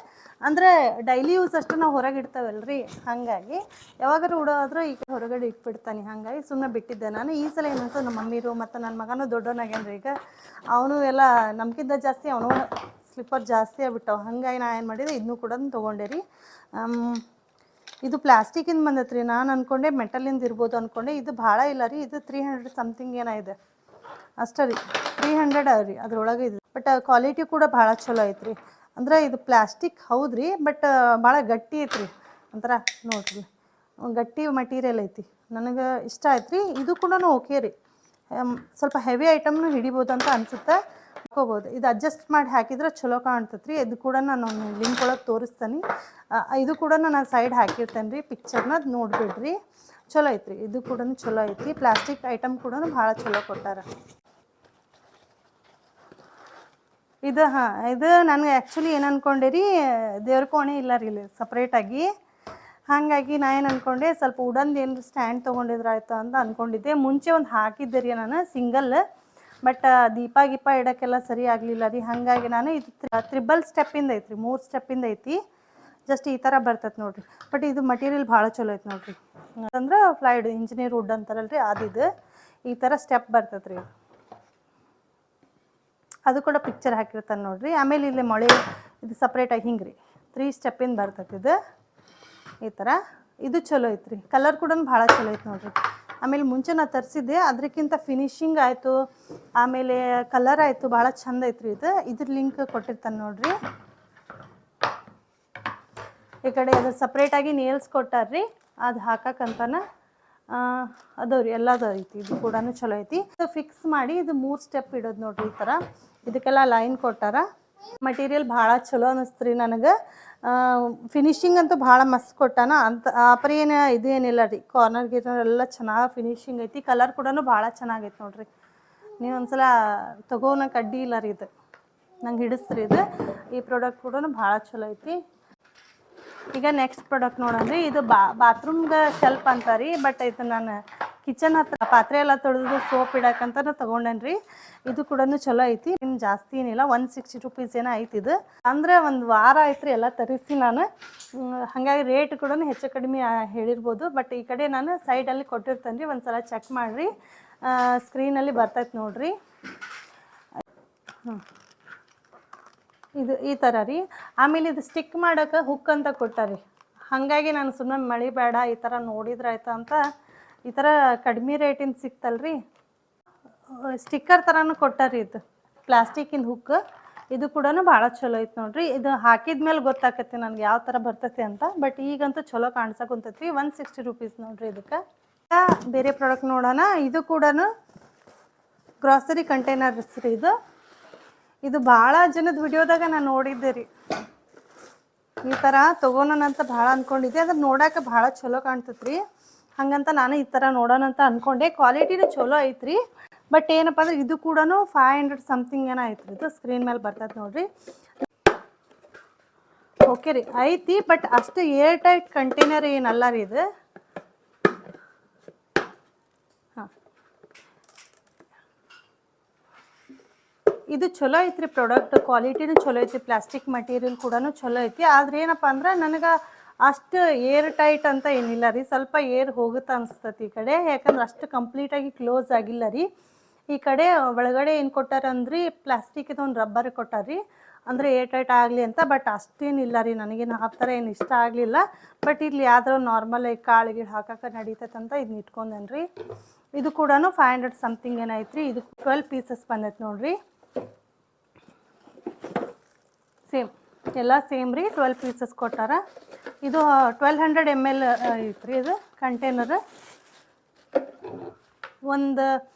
ಅಂದರೆ ಡೈಲಿ ಯೂಸ್ ಅಷ್ಟು ನಾವು ಹೊರಗೆ ಇಡ್ತಾವಲ್ರಿ, ಹಾಗಾಗಿ ಯಾವಾಗಾರು ಉಡೋದ್ರೂ ಈಗ ಹೊರಗಡೆ ಇಟ್ಬಿಡ್ತಾನೆ. ಹಾಗಾಗಿ ಸುಮ್ಮನೆ ಬಿಟ್ಟಿದ್ದೆ ನಾನು. ಈ ಸಲ ಏನಂತ ನಮ್ಮ ಮಮ್ಮಿರು ಮತ್ತು ನನ್ನ ಮಗನೂ ದೊಡ್ಡವನಾಗ್ಯಾನ್ರಿ ಈಗ, ಅವನು ಎಲ್ಲ ನಮ್ಗಿಂತ ಜಾಸ್ತಿ ಅವನು ಸ್ಲಿಪ್ಪರ್ ಜಾಸ್ತಿ ಆಗ್ಬಿಟ್ಟವು. ಹಾಗಾಗಿ ನಾ ಏನು ಮಾಡಿದೆ, ಇದನ್ನು ಕೂಡ ತೊಗೊಂಡೆ ರೀ. ಇದು ಪ್ಲಾಸ್ಟಿಕ್ಕಿಂದ ಬಂದೈತೆ ರೀ. ನಾನು ಅಂದ್ಕೊಂಡೆ ಮೆಟಲಿಂದ ಇರ್ಬೋದು ಅಂದ್ಕೊಂಡೆ. ಇದು ಭಾಳ ಇಲ್ಲ ರೀ, ಇದು 300 ಸಮಥಿಂಗ್ ಏನೋ ಇದೆ ಅಷ್ಟೇ ರೀ, 300 ರೀ ಅದ್ರೊಳಗೆ ಇದು. ಬಟ್ ಕ್ವಾಲಿಟಿ ಕೂಡ ಭಾಳ ಚಲೋ ಐತ್ರಿ. ಅಂದ್ರೆ ಇದು ಪ್ಲಾಸ್ಟಿಕ್ ಹೌದ್ರಿ, ಬಟ್ ಭಾಳ ಗಟ್ಟಿ ಐತ್ರಿ. ಒಂಥರ ನೋಡ್ರಿ, ಗಟ್ಟಿ ಮಟೀರಿಯಲ್ ಐತಿ. ನನಗೆ ಇಷ್ಟ ಆಯ್ತು ರೀ. ಇದು ಕೂಡ ಓಕೆ ರೀ, ಸ್ವಲ್ಪ ಹೆವಿ ಐಟಮ್ನು ಹಿಡಿಬೋದು ಅಂತ ಅನಿಸುತ್ತೆ, ಹಾಕೋಬೋದು. ಇದು ಅಡ್ಜಸ್ಟ್ ಮಾಡಿ ಹಾಕಿದ್ರೆ ಚಲೋ ಕಾಣ್ತೈತೆ ರೀ. ಇದು ಕೂಡ ನಾನು ಲಿಂಕ್ ಒಳಗೆ ತೋರಿಸ್ತೀನಿ. ಇದು ಕೂಡ ನಾನು ಸೈಡ್ ಹಾಕಿರ್ತೇನೆ ರೀ, ಪಿಕ್ಚರ್ನ ಅದು ನೋಡಿಬಿಡ್ರಿ. ಚಲೋ ಐತ್ರಿ, ಇದು ಕೂಡ ಚಲೋ ಐತಿ. ಪ್ಲಾಸ್ಟಿಕ್ ಐಟಮ್ ಕೂಡ ಭಾಳ ಚಲೋ ಕೊಟ್ಟಾರ. ಇದು ಇದು ನನಗೆ ಆ್ಯಕ್ಚುಲಿ ಏನು ಅಂದ್ಕೊಂಡೆ ರೀ, ದೇವ್ರ ಕೋಣೆ ಇಲ್ಲ ರೀ ಇಲ್ಲಿ ಸಪ್ರೇಟಾಗಿ. ಹಾಗಾಗಿ ನಾ ಏನು ಅಂದ್ಕೊಂಡೆ, ಸ್ವಲ್ಪ ಉಡನ್ದು ಏನು ಸ್ಟ್ಯಾಂಡ್ ತೊಗೊಂಡಿದ್ರೆ ಆಯ್ತು ಅಂತ ಅಂದ್ಕೊಂಡಿದ್ದೆ. ಮುಂಚೆ ಒಂದು ಹಾಕಿದ್ದೆ ರೀ ನಾನು ಸಿಂಗಲ್, ಬಟ್ ದೀಪ ಗೀಪ ಇಡೋಕ್ಕೆಲ್ಲ ಸರಿ ಆಗಲಿಲ್ಲ ರೀ. ಹಾಗಾಗಿ ನಾನು ಇದು 3 ಸ್ಟೆಪ್ಪಿಂದ ಐತ್ರಿ, 3 ಸ್ಟೆಪ್ಪಿಂದ ಐತಿ. ಜಸ್ಟ್ ಈ ಥರ ಬರ್ತೈತೆ ನೋಡಿರಿ. ಬಟ್ ಇದು ಮಟೀರಿಯಲ್ ಭಾಳ ಚಲೋ ಐತೆ ನೋಡಿರಿ. ಅಂದ್ರೆ ಫ್ಲೈಡ್ ಇಂಜಿನಿಯರ್ ವುಡ್ ಅಂತಾರಲ್ಲ ರೀ, ಅದಿದು ಈ ಥರ ಸ್ಟೆಪ್ ಬರ್ತೈತೆ ರೀ. ಅದು ಕೂಡ ಪಿಕ್ಚರ್ ಹಾಕಿರ್ತಾನೆ ನೋಡಿರಿ. ಆಮೇಲೆ ಇಲ್ಲಿ ಮೊಳೆ ಇದು ಸಪ್ರೇಟಾಗಿ ಹಿಂಗೆ ರೀ 3 ಸ್ಟೆಪ್ಪಿಂದ ಬರ್ತೈತೆ ಇದು ಈ ಥರ. ಇದು ಚಲೋ ಐತ್ರಿ, ಕಲರ್ ಕೂಡ ಭಾಳ ಚಲೋ ಐತೆ ನೋಡಿರಿ. ಆಮೇಲೆ ಮುಂಚೆ ನಾನು ತರಿಸಿದ್ದೆ, ಅದಕ್ಕಿಂತ ಫಿನಿಶಿಂಗ್ ಆಯಿತು, ಆಮೇಲೆ ಕಲರ್ ಆಯಿತು, ಭಾಳ ಚಂದ ಐತ್ರಿ ಇದು. ಇದ್ರ ಲಿಂಕ್ ಕೊಟ್ಟಿರ್ತಾನೆ ನೋಡಿರಿ. ಈ ಕಡೆ ಅದು ಸಪ್ರೇಟಾಗಿ ನೇಲ್ಸ್ ಕೊಟ್ಟಾರ್ರಿ. ಅದು ಹಾಕಕ್ಕಂತನ ಅದಾವ್ರಿ ಎಲ್ಲದು ಐತಿ. ಇದು ಕೂಡ ಚಲೋ ಐತಿ. ಇದು ಫಿಕ್ಸ್ ಮಾಡಿ ಇದು 3 ಸ್ಟೆಪ್ ಇಡೋದು ನೋಡ್ರಿ. ಈ ಥರ ಇದಕ್ಕೆಲ್ಲ ಲೈನ್ ಕೊಟ್ಟಾರ. ಮಟೀರಿಯಲ್ ಭಾಳ ಚಲೋ ಅನ್ನಿಸ್ತು ರೀ ನನಗೆ. ಫಿನಿಶಿಂಗ್ ಅಂತೂ ಭಾಳ ಮಸ್ತ್ ಕೊಟ್ಟಾನ. ಅಂತ ಆಪರಿ ಏನು ಇದು ಏನಿಲ್ಲ ರೀ. ಕಾರ್ನರ್ ಗಿರ್ನರ್ ಎಲ್ಲ ಚೆನ್ನಾಗಿ ಫಿನಿಶಿಂಗ್ ಐತಿ. ಕಲರ್ ಕೂಡ ಭಾಳ ಚೆನ್ನಾಗೈತೆ ನೋಡ್ರಿ. ನೀವು ಒಂದ್ಸಲ ತಗೋನಕ್ಕೆ ಅಡ್ಡಿ ಇಲ್ಲ ರೀ. ಇದು ನಂಗೆ ಹಿಡಿಸ್ರಿ. ಇದು ಈ ಪ್ರಾಡಕ್ಟ್ ಕೂಡ ಭಾಳ ಚಲೋ ಐತಿ. ಈಗ ನೆಕ್ಸ್ಟ್ ಪ್ರಾಡಕ್ಟ್ ನೋಡೋಣ್ರಿ. ಇದು ಬಾತ್ರೂಮ್ಗೆ ಶೆಲ್ಫ್ ಅಂತಾರಿ. ಬಟ್ ಇದು ನಾನು ಕಿಚನ್ ಹತ್ರ ಪಾತ್ರೆ ಎಲ್ಲ ತೊಳೆದು ಸೋಪ್ ಇಡಕ್ಕಂತ ತೊಗೊಂಡೇನ್ರಿ. ಇದು ಕೂಡ ಚಲೋ ಐತಿ. ಇನ್ನು ಜಾಸ್ತಿ ಏನಿಲ್ಲ, 160 ರೂಪೀಸ್ ಏನೋ ಐತಿ. ಇದು ಅಂದರೆ ಒಂದು ವಾರ ಆಯ್ತು ರೀ ಎಲ್ಲ ತರಿಸಿ ನಾನು. ಹಾಗಾಗಿ ರೇಟ್ ಕೂಡ ಹೆಚ್ಚು ಕಡಿಮೆ ಹೇಳಿರ್ಬೋದು. ಬಟ್ ಈ ಕಡೆ ನಾನು ಸೈಡಲ್ಲಿ ಕೊಟ್ಟಿರ್ತೇನೆ ರೀ, ಒಂದು ಸಲ ಚೆಕ್ ಮಾಡಿರಿ. ಸ್ಕ್ರೀನಲ್ಲಿ ಬರ್ತೈತೆ ನೋಡಿರಿ. ಇದು ಈ ಥರ ರೀ. ಆಮೇಲೆ ಇದು ಸ್ಟಿಕ್ ಮಾಡೋಕೆ ಹುಕ್ ಅಂತ ಕೊಟ್ಟಾರಿ. ಹಾಗಾಗಿ ನಾನು ಸುಮ್ಮನೆ ಮಳೆ ಬೇಡ, ಈ ಥರ ನೋಡಿದ್ರೆ ಆಯ್ತು ಅಂತ ಈ ಥರ ಕಡಿಮೆ ರೇಟಿಂದ ಸಿಕ್ತಲ್ರಿ. ಸ್ಟಿಕ್ಕರ್ ಥರನೂ ಕೊಟ್ಟಾರಿ. ಇದು ಪ್ಲಾಸ್ಟಿಕ್ಕಿನ ಹುಕ್. ಇದು ಕೂಡ ಭಾಳ ಚಲೋ ಐತೆ ನೋಡ್ರಿ. ಇದು ಹಾಕಿದ ಮೇಲೆ ಗೊತ್ತಾಕೈತಿ ನನಗೆ ಯಾವ ಥರ ಬರ್ತೈತಿ ಅಂತ. ಬಟ್ ಈಗಂತೂ ಚಲೋ ಕಾಣ್ಸಕ್ಕುಂತೈತಿ. 160 ರೂಪೀಸ್ ನೋಡ್ರಿ. ಇದಕ್ಕೆ ಬೇರೆ ಪ್ರಾಡಕ್ಟ್ ನೋಡೋಣ. ಇದು ಕೂಡ ಗ್ರಾಸರಿ ಕಂಟೈನರ್ಸ್ ರೀ. ಇದು ಭಾಳ ಜನದ ವಿಡಿಯೋದಾಗ ನಾನು ನೋಡಿದ್ದೆ ರೀ. ಈ ಥರ ತೊಗೊಳೋಣಂತ ಭಾಳ ಅಂದ್ಕೊಂಡಿದ್ದೆ. ಅದ್ರ ನೋಡೋಕೆ ಭಾಳ ಚಲೋ ಕಾಣ್ತೈತೆ ರೀ. ಹಾಗಂತ ನಾನು ಈ ಥರ ನೋಡೋಣಂತ ಅಂದ್ಕೊಂಡೆ. ಕ್ವಾಲಿಟಿನೂ ಚಲೋ ಐತ್ರಿ. ಬಟ್ ಏನಪ್ಪ ಅಂದ್ರೆ ಇದು ಕೂಡ 500 ಸಮಥಿಂಗ್ ಏನೋ ಐತ್ರಿ. ಇದು ಸ್ಕ್ರೀನ್ ಮೇಲೆ ಬರ್ತೈತೆ ನೋಡ್ರಿ. ಓಕೆ ರೀ, ಐತಿ. ಬಟ್ ಅಷ್ಟು ಏರ್ ಟೈಟ್ ಕಂಟೈನರ್ ಏನಲ್ಲ ರೀ ಇದು. ಹಾಂ, ಇದು ಚಲೋ ಐತ್ರಿ ಪ್ರಾಡಕ್ಟ್. ಕ್ವಾಲಿಟಿನೂ ಚಲೋ ಐತಿ. ಪ್ಲಾಸ್ಟಿಕ್ ಮಟೀರಿಯಲ್ ಕೂಡ ಚಲೋ ಐತಿ. ಆದ್ರೆ ಏನಪ್ಪ ಅಂದ್ರೆ ನನಗೆ ಅಷ್ಟು ಏರ್ ಟೈಟ್ ಅಂತ ಏನಿಲ್ಲ ರೀ. ಸ್ವಲ್ಪ ಏರ್ ಹೋಗುತ್ತೆ ಅನಿಸ್ತತಿ ಈ ಕಡೆ. ಯಾಕಂದ್ರೆ ಅಷ್ಟು ಕಂಪ್ಲೀಟಾಗಿ ಕ್ಲೋಸ್ ಆಗಿಲ್ಲ ರೀ. ಈ ಕಡೆ ಒಳಗಡೆ ಏನು ಕೊಟ್ಟಾರಂದ್ರಿ, ಪ್ಲಾಸ್ಟಿಕ್ ಇದೊಂದು ರಬ್ಬರ್ ಕೊಟ್ಟಾರಿ. ಅಂದರೆ ಏರ್ ಟೈಟ್ ಆಗಲಿ ಅಂತ. ಬಟ್ ಅಷ್ಟೇನಿಲ್ಲ ರೀ. ನನಗೇನು ಆ ಥರ ಏನು ಇಷ್ಟ ಆಗಲಿಲ್ಲ. ಬಟ್ ಇಲ್ಲಿ ಯಾವ್ದಾರು ನಾರ್ಮಲ್ ಕಾಳಿಗೆ ಹಾಕಕ್ಕೆ ನಡೀತೈತೆ ಅಂತ ಇದನ್ನ ಇಟ್ಕೊಂಡೇನೆ ರೀ. ಇದು ಕೂಡ 500 ಸಮಥಿಂಗ್ ಏನೈತ್ರಿ. ಇದು 12 ಪೀಸಸ್ ಬಂದೈತೆ ನೋಡ್ರಿ. ಸೇಮ್ ಎಲ್ಲ ಸೇಮ್ ರೀ. 12 ಪೀಸಸ್ ಕೊಟ್ಟಾರ. ಇದು 1200 ml ಐತ್ರಿ. ಇದು ಕಂಟೈನರ್ ಒಂದು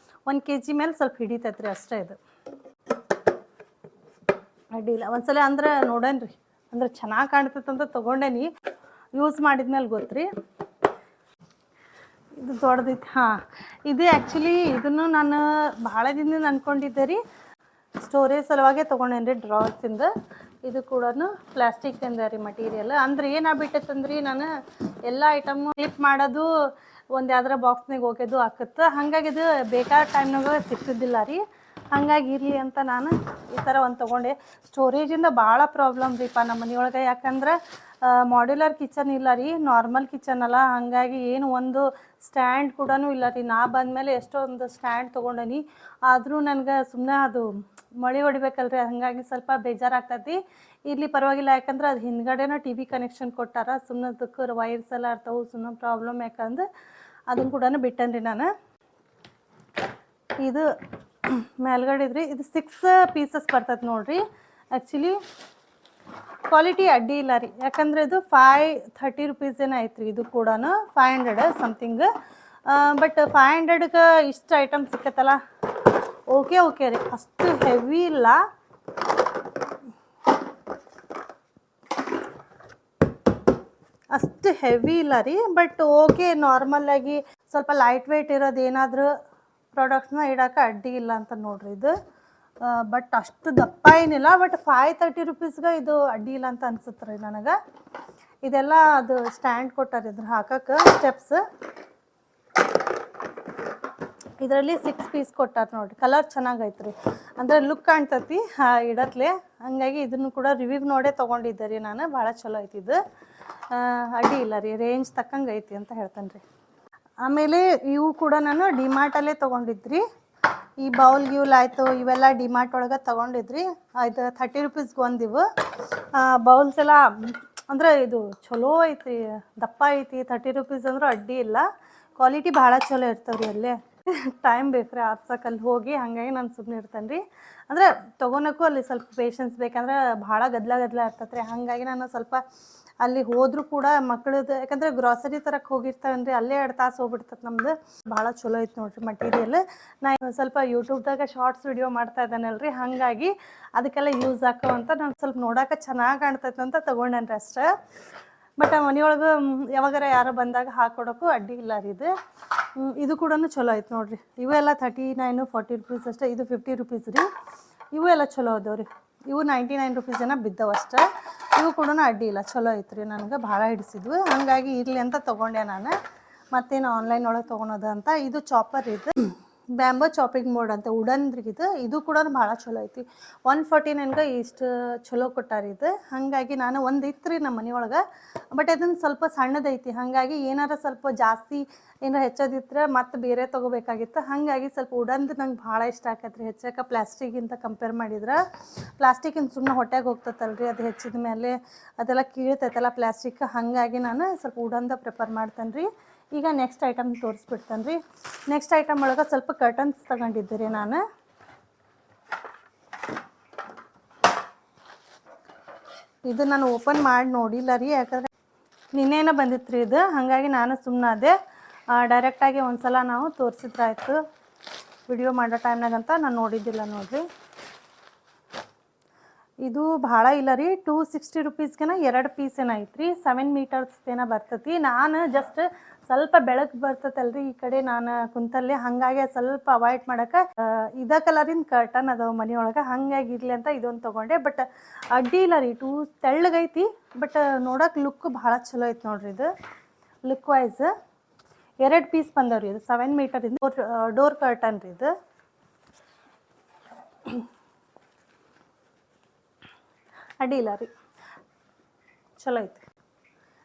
1 kg ಮೇಲೆ ಸ್ವಲ್ಪ ಹಿಡಿತೈತೆ ರೀ ಅಷ್ಟೇ. ಇದು ಅಡ್ಡಿಲ್ಲ. ಒಂದ್ಸಲ ಅಂದ್ರೆ ನೋಡೇನ್ರಿ. ಅಂದ್ರೆ ಚೆನ್ನಾಗಿ ಕಾಣ್ತೈತೆ ಅಂತ ತೊಗೊಂಡೇನಿ. ಯೂಸ್ ಮಾಡಿದ್ಮೇಲೆ ಗೊತ್ತ್ರಿ. ಇದು ದೊಡ್ಡದೈತಿ. ಹಾಂ, ಇದು ಆ್ಯಕ್ಚುಲಿ ಇದನ್ನು ನಾನು ಭಾಳ ದಿನದಿಂದ ಅಂದ್ಕೊಂಡಿದ್ದೆ ರೀ. ಸ್ಟೋರೇಜ್ ಸಲುವಾಗೇ ತೊಗೊಂಡೇನಿ ರೀ, ಡ್ರಾವರ್ಸಿಂದ. ಇದು ಕೂಡ ಪ್ಲಾಸ್ಟಿಕ್ ಇಂದ ರೀ ಮಟೀರಿಯಲ್. ಅಂದ್ರೆ ಏನಾಗ್ಬಿಟ್ಟೈತಂದ್ರಿ, ನಾನು ಎಲ್ಲ ಐಟಮ್ ಕ್ಲಿಪ್ ಮಾಡೋದು ಒಂದು ಯಾವ್ದಾರ ಬಾಕ್ಸ್ನಾಗ ಹೋಗೋದು ಆಕತ್ತೆ. ಹಾಗಾಗಿ ಇದು ಬೇಕಾದ ಟೈಮ್ನಾಗ ಸಿಗ್ತಿದ್ದಿಲ್ಲ ರೀ. ಹಾಗಾಗಿ ಇರಲಿ ಅಂತ ನಾನು ಈ ಥರ ಒಂದು ತೊಗೊಂಡೆ. ಸ್ಟೋರೇಜಿಂದ ಭಾಳ ಪ್ರಾಬ್ಲಮ್ ರೀಪ್ಪ ನಮ್ಮ ಮನೆಯೊಳಗೆ. ಯಾಕಂದ್ರೆ ಮಾಡ್ಯುಲರ್ ಕಿಚನ್ ಇಲ್ಲ ರೀ, ನಾರ್ಮಲ್ ಕಿಚನ್ ಅಲ್ಲ. ಹಾಗಾಗಿ ಏನು ಒಂದು ಸ್ಟ್ಯಾಂಡ್ ಕೂಡ ಇಲ್ಲ ರೀ. ನಾ ಬಂದಮೇಲೆ ಎಷ್ಟೊಂದು ಸ್ಟ್ಯಾಂಡ್ ತೊಗೊಂಡೇನಿ. ಆದರೂ ನನಗೆ ಸುಮ್ಮನೆ ಅದು ಮಳೆ ಹೊಡಿಬೇಕಲ್ರಿ. ಹಾಗಾಗಿ ಸ್ವಲ್ಪ ಬೇಜಾರಾಗ್ತೈತಿ. ಇಲ್ಲಿ ಪರವಾಗಿಲ್ಲ. ಯಾಕಂದ್ರೆ ಅದು ಹಿಂದ್ಗಡೆನೂ TV ಕನೆಕ್ಷನ್ ಕೊಟ್ಟಾರ. ಸುಮ್ಮನೆ ಅದಕ್ಕೆ ವೈರ್ಸ್ ಎಲ್ಲ ಇರ್ತಾವೆ. ಸುಮ್ಮನೆ ಪ್ರಾಬ್ಲಮ್ ಯಾಕಂದ್ರೆ ಅದನ್ನು ಕೂಡ ಬಿಟ್ಟೇನೆ ರೀ ನಾನು. ಇದು ಮೇಲ್ಗಡೆ ಇದ್ರಿ. ಇದು 6 ಪೀಸಸ್ ಬರ್ತದೆ ನೋಡ್ರಿ. ಆ್ಯಕ್ಚುಲಿ ಕ್ವಾಲಿಟಿ ಅಡ್ಡಿ ಇಲ್ಲ ರೀ. ಯಾಕಂದರೆ ಇದು 530 ರೂಪೀಸ್ ಏನೋ ಐತ್ರಿ. ಇದು ಕೂಡ 500 ಸಮಥಿಂಗ್. ಬಟ್ 500ಗೆ ಇಷ್ಟು ಐಟಮ್ ಸಿಕ್ಕತ್ತಲ್ಲ, ಓಕೆ ರೀ. ಅಷ್ಟು ಹೆವಿ ಇಲ್ಲ. ಅಷ್ಟು ಹೆವಿ ಇಲ್ಲ ರೀ. ಬಟ್ ಓಕೆ, ನಾರ್ಮಲ್ಲಾಗಿ ಸ್ವಲ್ಪ ಲೈಟ್ ವೆಯ್ಟ್ ಇರೋದು ಏನಾದರೂ ಪ್ರಾಡಕ್ಟ್ಸ್ನ ಇಡೋಕೆ ಅಡ್ಡಿ ಇಲ್ಲ ಅಂತ ನೋಡ್ರಿ ಇದು. ಬಟ್ ಅಷ್ಟು ದಪ್ಪ ಏನಿಲ್ಲ. ಬಟ್ 530 ರೂಪೀಸ್ಗೆ ಇದು ಅಡ್ಡಿ ಇಲ್ಲ ಅಂತ ಅನ್ಸುತ್ತೆ ರೀ ನನಗೆ. ಇದೆಲ್ಲ ಅದು ಸ್ಟ್ಯಾಂಡ್ ಕೊಟ್ಟಾರೆ ಇದ್ರ ಹಾಕಕ್ಕೆ ಸ್ಟೆಪ್ಸ್. ಇದರಲ್ಲಿ 6 ಪೀಸ್ ಕೊಟ್ಟಾರ ನೋಡಿರಿ. ಕಲರ್ ಚೆನ್ನಾಗೈತೆ ರೀ. ಅಂದರೆ ಲುಕ್ ಕಾಣ್ತತಿ ಇಡತ್ಲೆ. ಹಾಗಾಗಿ ಇದನ್ನು ಕೂಡ ರಿವ್ಯೂ ನೋಡೇ ತೊಗೊಂಡಿದ್ದೆ ರೀ ನಾನು. ಭಾಳ ಚಲೋ ಐತಿ ಇದು. ಅಡ್ಡಿ ಇಲ್ಲ ರೀ. ರೇಂಜ್ ತಕ್ಕಂಗೆ ಐತಿ ಅಂತ ಹೇಳ್ತೇನೆ ರೀ. ಆಮೇಲೆ ಇವು ಕೂಡ ನಾನು ಡಿಮಾರ್ಟಲ್ಲೇ ತೊಗೊಂಡಿದ್ರಿ. ಈ ಬೌಲ್ ಗಿವ್ಲ್ ಆಯಿತು, ಇವೆಲ್ಲ ಡಿಮಾರ್ಟ್ ಒಳಗೆ ತೊಗೊಂಡಿದ್ರಿ. ಇದು 30 ರೂಪೀಸ್ಗೆ ಒಂದಿವು ಬೌಲ್ಸ್ ಎಲ್ಲ. ಅಂದರೆ ಇದು ಚಲೋ ಐತಿ, ದಪ್ಪ ಐತಿ. 30 ರೂಪೀಸ್ ಅಂದ್ರೆ ಅಡ್ಡಿ ಇಲ್ಲ. ಕ್ವಾಲಿಟಿ ಭಾಳ ಚಲೋ ಇರ್ತಾವೆ ರೀ ಅಲ್ಲೇ. ಟೈಮ್ ಬೇಕು ರೀ ಆರ್ಸಕ್ಕೆ ಅಲ್ಲಿ ಹೋಗಿ. ಹಾಗಾಗಿ ನಾನು ಸುಮ್ಮನೆ ಇರ್ತೇನೆ ರೀ. ಅಂದರೆ ತೊಗೊಳಕ್ಕೂ ಅಲ್ಲಿ ಸ್ವಲ್ಪ ಪೇಷನ್ಸ್ ಬೇಕಂದ್ರೆ ಭಾಳ ಗದ್ದಲ ಇರ್ತೈತೆ ರೀ. ಹಾಗಾಗಿ ನಾನು ಸ್ವಲ್ಪ ಅಲ್ಲಿ ಹೋದರೂ ಕೂಡ ಮಕ್ಳದ್ದು ಯಾಕಂದರೆ ಗ್ರಾಸರಿ ತರಕ್ಕೆ ಹೋಗಿರ್ತಾವೇನು ರೀ, ಅಲ್ಲೇ 2 ತಾಸು ಹೋಗ್ಬಿಡ್ತದೆ ನಮ್ದು. ಭಾಳ ಚಲೋ ಐತೆ ನೋಡಿರಿ ಮಟೀರಿಯಲ್. ನಾನು ಸ್ವಲ್ಪ ಯೂಟ್ಯೂಬ್ದಾಗ ಶಾರ್ಟ್ಸ್ ವಿಡಿಯೋ ಮಾಡ್ತಾ ಇದ್ದಾನಲ್ಲ ರೀ, ಹಾಗಾಗಿ ಅದಕ್ಕೆಲ್ಲ ಯೂಸ್ ಆಕೋ ಅಂತ ನಾನು ಸ್ವಲ್ಪ ನೋಡೋಕೆ ಚೆನ್ನಾಗಿ ಕಾಣ್ತೈತೆ ಅಂತ ತೊಗೊಂಡೇನ್ರಿ ಅಷ್ಟೇ. ಬಟ್ ಮನೆಯೊಳಗೆ ಯಾವಾಗಾರ ಯಾರೋ ಬಂದಾಗ ಹಾಕ್ಕೊಡೋಕ್ಕೂ ಅಡ್ಡಿ ಇಲ್ಲ ರೀ ಇದು. ಇದು ಕೂಡ ಚಲೋ ಐತೆ ನೋಡಿರಿ. ಇವು ಎಲ್ಲ 39 40 ರುಪೀಸ್ ಅಷ್ಟೇ. ಇದು 50 ರುಪೀಸ್ ರೀ. ಇವು ಎಲ್ಲ ಚಲೋ ಅದಾವೆ ರೀ. ಇವು 99 ರುಪೀಸ್ ಏನೋ ಬಿದ್ದವು ಅಷ್ಟೇ. ಇವು ಕೂಡ ಅಡ್ಡಿ ಇಲ್ಲ, ಚಲೋ ಐತ್ರಿ. ನನಗೆ ಭಾಳ ಹಿಡಿಸಿದ್ವು, ಹಾಗಾಗಿ ಇರಲಿ ಅಂತ ತೊಗೊಂಡೆ ನಾನು. ಮತ್ತೇನು ಆನ್ಲೈನ್ ಒಳಗೆ ತೊಗೊಳೋದು ಅಂತ. ಇದು ಚಾಪರ್ ಇದು, ಬ್ಯಾಂಬೋ ಚಾಪಿಂಗ್ ಬೋರ್ಡ್ ಅಂತ ವುಡನ್ರಿ ಇದು. ಇದು ಕೂಡ ಭಾಳ ಚಲೋ ಐತಿ. 149ಗೆ ಇಷ್ಟು ಚಲೋ ಕೊಟ್ಟಾರ ಇದು. ಹಾಗಾಗಿ ನಾನು ಒಂದು ಇತ್ತು ರೀ ನಮ್ಮ ಮನೆಯೊಳಗೆ, ಬಟ್ ಅದನ್ನು ಸ್ವಲ್ಪ ಸಣ್ಣದೈತಿ. ಹಾಗಾಗಿ ಏನಾರ ಸ್ವಲ್ಪ ಜಾಸ್ತಿ ಏನಾರ ಹೆಚ್ಚೋದಿದ್ರೆ ಮತ್ತೆ ಬೇರೆ ತೊಗೋಬೇಕಾಗಿತ್ತು. ಹಾಗಾಗಿ ಸ್ವಲ್ಪ ವುಡನ್ದು ನಂಗೆ ಭಾಳ ಇಷ್ಟ ಆಕೈತೆ ರೀ ಹೆಚ್ಚಕ್ಕೆ, ಪ್ಲಾಸ್ಟಿಕ್ಗಿಂತ ಕಂಪೇರ್ ಮಾಡಿದ್ರೆ. ಪ್ಲಾಸ್ಟಿಕ್ಕಿಂತ ಸುಮ್ಮನೆ ಹೊಟ್ಟೆಗೆ ಹೋಗ್ತೈತಲ್ಲ ರೀ, ಅದು ಹೆಚ್ಚಿದ ಮೇಲೆ ಅದೆಲ್ಲ ಕೀಳ್ತೈತಲ್ಲ ಪ್ಲಾಸ್ಟಿಕ್. ಹಾಗಾಗಿ ನಾನು ಸ್ವಲ್ಪ ವುಡನ್ದ ಪ್ರಿಫರ್ ಮಾಡ್ತೇನೆ ರೀ. ಈಗ ನೆಕ್ಸ್ಟ್ ಐಟಮ್ ತೋರಿಸ್ಬಿಡ್ತೇನೆ ರೀ. ನೆಕ್ಸ್ಟ್ ಐಟಮ್ ಒಳಗೆ ಸ್ವಲ್ಪ ಕರ್ಟನ್ಸ್ ತಗೊಂಡಿದ್ದೆ ರೀ ನಾನು. ಇದು ನಾನು ಓಪನ್ ಮಾಡಿ ನೋಡಿಲ್ಲ ರೀ, ಯಾಕಂದರೆ ನಿನ್ನೇನೋ ಬಂದಿತ್ತು ರೀ ಇದು. ಹಾಗಾಗಿ ನಾನು ಸುಮ್ಮನೆ ಅದೇ ಡೈರೆಕ್ಟಾಗಿ ಒಂದು ಸಲ ನಾವು ತೋರಿಸಿದ್ರಾಯ್ತು ವಿಡಿಯೋ ಮಾಡೋ ಟೈಮ್ನಾಗಂತ ನಾನು ನೋಡಿದ್ದಿಲ್ಲ ನೋಡಿರಿ. ಇದು ಭಾಳ ಇಲ್ಲ ರೀ, 260 ರುಪೀಸ್ಗೆನ 2 ಪೀಸ್ ಏನೋ ಐತ್ರಿ. 7 ಮೀಟರ್ಸ್ ಏನೋ ಬರ್ತೈತಿ. ನಾನು ಜಸ್ಟ್ ಸ್ವಲ್ಪ ಬೆಳಕು ಬರ್ತೈತಲ್ರಿ ಈ ಕಡೆ ನಾನು ಕುಂತಲ್ಲಿ, ಹಾಗಾಗಿ ಸ್ವಲ್ಪ ಅವಾಯ್ಡ್ ಮಾಡೋಕೆ ಇದೇ ಕಲರಿನ ಕರ್ಟನ್ ಅದಾವೆ ಮನೆಯೊಳಗೆ, ಹಾಗಾಗಿ ಇರಲಿ ಅಂತ ಇದೊಂದು ತೊಗೊಂಡೆ. ಬಟ್ ಅಡ್ಡಿ ಇಲ್ಲ ರೀ, ತೆಳ್ಳಗೈತಿ. ಬಟ್ ನೋಡೋಕೆ ಲುಕ್ ಭಾಳ ಚಲೋ ಐತೆ ನೋಡ್ರಿ ಇದು. ಲುಕ್ ವೈಸ್ 2 ಪೀಸ್ ಬಂದವ್ರಿ. ಇದು 7 ಮೀಟರಿಂದ ಡೋರ್ ಕರ್ಟನ್ ರೀ ಇದು. ಅಡ್ಡಿ ಇಲ್ಲ ರೀ, ಚಲೋ ಐತಿ.